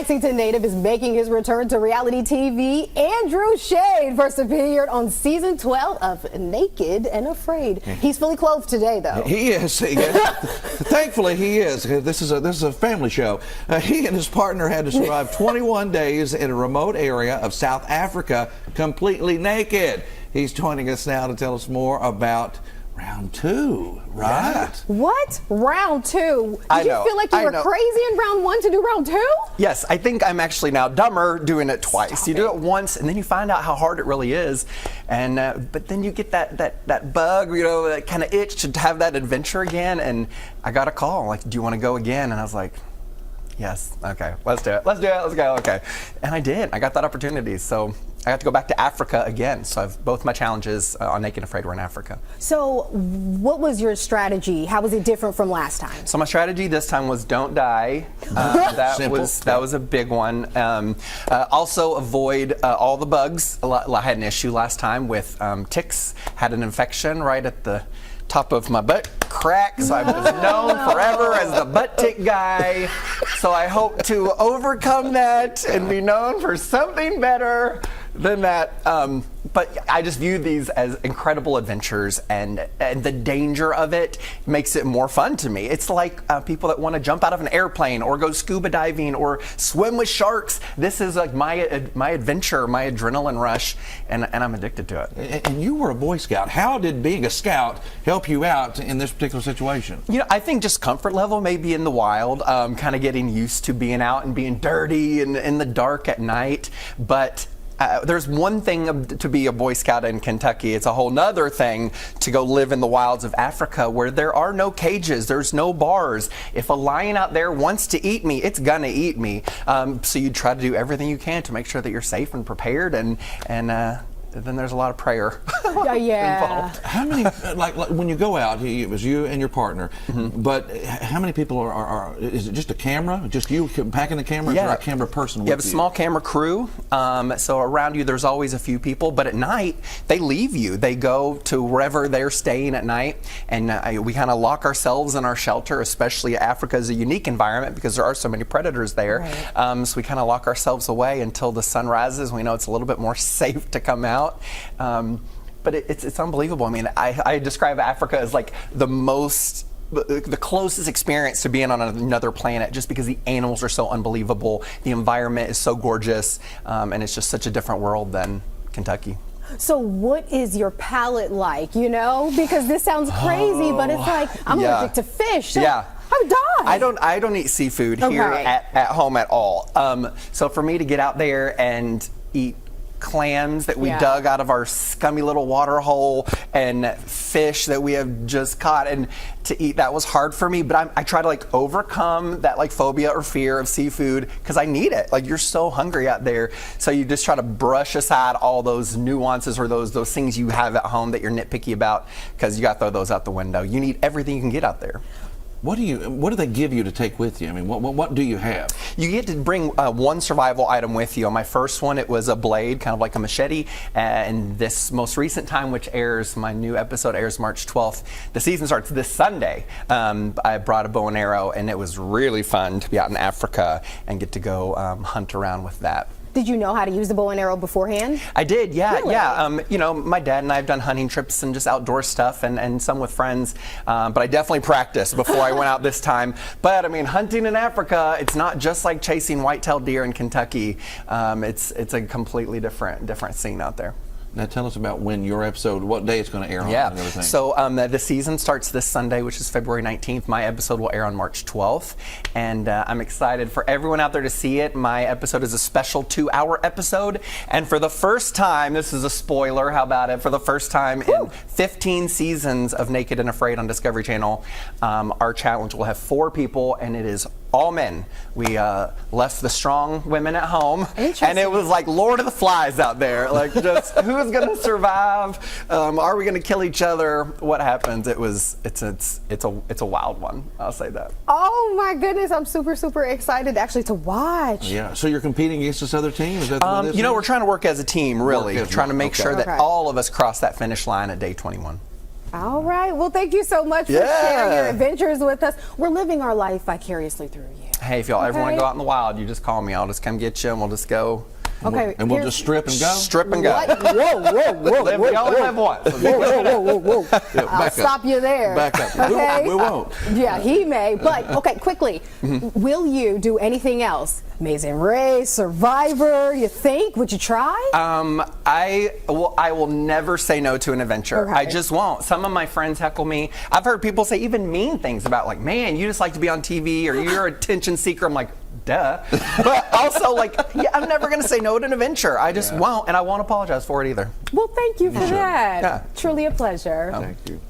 Lexington native is making his return to reality TV. Andrew Shayde first appeared on season 12 of Naked and Afraid. He's fully clothed today, though. He is. Thankfully, he is. This is a family show. He and his partner had to survive 21 days in a remote area of South Africa completely naked. He's joining us now to tell us more about round 2, right? Yeah. What? Round 2? Did you feel like you were crazy in round 1 to do round 2? Yes, I think I'm actually now dumber doing it twice. Stop you do it once, and then you find out how hard it really is, and but then you get that bug, that kind of itch to have that adventure again. And I got a call like, "Do you want to go again?" And I was like, "Yes, okay, let's do it. Let's do it. Let's go." Okay, and I did. I got that opportunity, so I got to go back to Africa again. So both my challenges on Naked and Afraid were in Africa. So what was that How was it different from last time? So my strategy this time was don't die. That was a big one. Also avoid all the bugs. I had an issue last time with ticks. Had an infection right at the top of my butt crack, so I was known forever as the butt tick guy. So I hope to overcome that and be known for something better than that. But I just view these as incredible adventures, and the danger of it makes it more fun to me. It's like people that want to jump out of an airplane or go scuba diving or swim with sharks. This is like my adventure, my adrenaline rush, and I'm addicted to it. And you were a Boy Scout. How did being a scout help you out in this particular situation? I think just comfort level, maybe in the wild, kind of getting used to being out and being dirty and in the dark at night. But there's one thing to be a Boy Scout in Kentucky. It's a whole nother thing to go live in the wilds of Africa where there are no cages, there's no bars. If a lion out there wants to eat me, it's gonna eat me. So you try to do everything you can to make sure that you're safe and prepared, and then there's a lot of prayer involved. How many, like when you go out, it was you and your partner, but how many people are is it just a camera? Just you packing the camera? Yeah. Or is there a camera person with you? You have a small camera crew, so around you there's always a few people, but at night they leave you. They go to wherever they're staying at night, and we kind of lock ourselves in our shelter, especially Africa is a unique environment because there are so many predators there. Right. So we kind of lock ourselves away until the sun rises. We know it's a little bit more safe to come out. But it's unbelievable. I mean, I describe Africa as like the closest experience to being on another planet, just because the animals are so unbelievable, the environment is so gorgeous, and it's just such a different world than Kentucky. So what is your palate like, Because this sounds crazy, but it's like, I'm allergic to fish. So I would die. I don't eat seafood here at home at all. So for me to get out there and eat clams that we dug out of our scummy little water hole and fish that we have just caught, and to eat that was hard for me, but I try to overcome that phobia or fear of seafood because I need it. You're so hungry out there, so you just try to brush aside all those nuances or those things you have at home that you're nitpicky about, because you got to throw those out the window. You need everything you can get out there. What do they give you to take with you? I mean, what do you have? You get to bring one survival item with you. On my first one, it was a blade, kind of like a machete. And this most recent time, which my new episode airs March 12th, the season starts this Sunday. I brought a bow and arrow, and it was really fun to be out in Africa and get to go hunt around with that. Did you know how to use the bow and arrow beforehand? I did, yeah, really? Yeah. My dad and I have done hunting trips and just outdoor stuff, and some with friends. But I definitely practiced before I went out this time. But I mean, hunting in Africa, it's not just like chasing white-tailed deer in Kentucky. It's a completely different scene out there. Now tell us about when your episode, what day it's going to air on and everything. So the season starts this Sunday, which is February 19th. My episode will air on March 12th. And I'm excited for everyone out there to see it. My episode is a special 2-hour episode. And for the first time, this is a spoiler, how about it? For the first time in 15 seasons of Naked and Afraid on Discovery Channel, our challenge will have 4 people, and it is all men. We left the strong women at home, and it was like Lord of the Flies out there. Just who's gonna survive? Are we gonna kill each other? What happens? It's a wild one. I'll say that. Oh my goodness! I'm super excited actually to watch. Yeah. So you're competing against this other team? Is that what this is? We're trying to work as a team, really, trying to make sure that all of us cross that finish line at day 21. All right. Well, thank you so much for sharing your adventures with us. We're living our life vicariously through you. Hey, if y'all ever want Okay. to go out in the wild, you just call me. I'll just come get you, and we'll just go. Okay. And we'll here's- just strip and go? Strip and go. What? Whoa, whoa, whoa, Live, whoa, you only whoa. live once. Whoa, whoa, whoa, whoa, whoa. Yeah, I'll back up. stop you there. Back up. Okay? We won't. Yeah, he may. But, okay, quickly. Will you do anything else? Amazing Race, Survivor, you think? Would you try? I will never say no to an adventure. Okay. I just won't. Some of my friends heckle me. I've heard people say even mean things about, like, man, you just like to be on TV, or you're an attention seeker. I'm like, duh. But also, like, yeah, I'm never going to say no to an adventure. I just won't, and I won't apologize for it either. Well, thank you for that. Yeah. Truly a pleasure. Thank you.